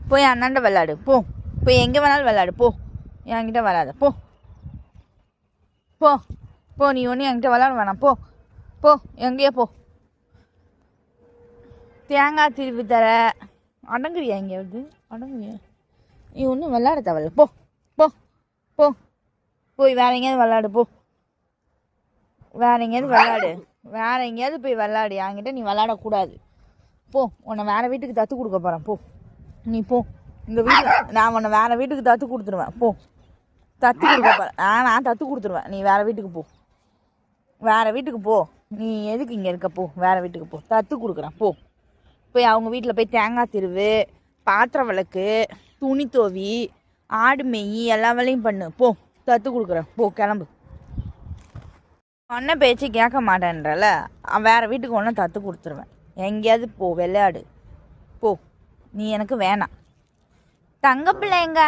போய் அண்ணாண்ட விளாடு போ. போய் எங்கே வேணாலும் விளாடு போ. என்கிட்ட வராத போ போ போ. நீ ஒன்றும் என்கிட்ட விளாட வேணாம் போ போ. எங்கேயோ போ. தேங்காய் திருப்பி தர அடங்குறியா? இங்கே வருது அடங்குறியா? நீ ஒன்றும் விளாட தேவையில்ல போ போ போ. போய் வேற எங்கேயாவது விளாடு போ. வேற எங்கேயாவது விளாடு. வேற எங்கேயாவது போய் விளாடு. என்கிட்ட நீ விளாடக்கூடாது போ. உன்னை வேறு வீட்டுக்கு தத்து கொடுக்க போகிறேன் போ. நீ போ. இந்த வீட்டில் நான் உன்னை வேறு வீட்டுக்கு தத்து கொடுத்துருவேன் போ. தத்து கொடுக்க போகிறேன். நான் தத்து கொடுத்துருவேன். நீ வேறு வீட்டுக்கு போ. வேறு வீட்டுக்கு போ. நீ எதுக்கு இங்கே இருக்க? போ வேறு வீட்டுக்கு போ. தத்து கொடுக்குறேன் போ. போய் அவங்க வீட்டில் போய் தேங்காய் திருவு, பாத்திரம் விளக்கு, துணி துவி, ஆடு மேய், எல்லா வேலையும் பண்ணு போ. தத்து கொடுக்குறேன் போ. கிளம்பு. ஒன்றை பேச்சு கேட்க மாட்டேன்றல வேறு வீட்டுக்கு ஒன்றை தத்து கொடுத்துருவேன். எங்கேயாவது போ விளையாடு போ. நீ எனக்கு வேணாம். தங்க பிள்ளைங்க.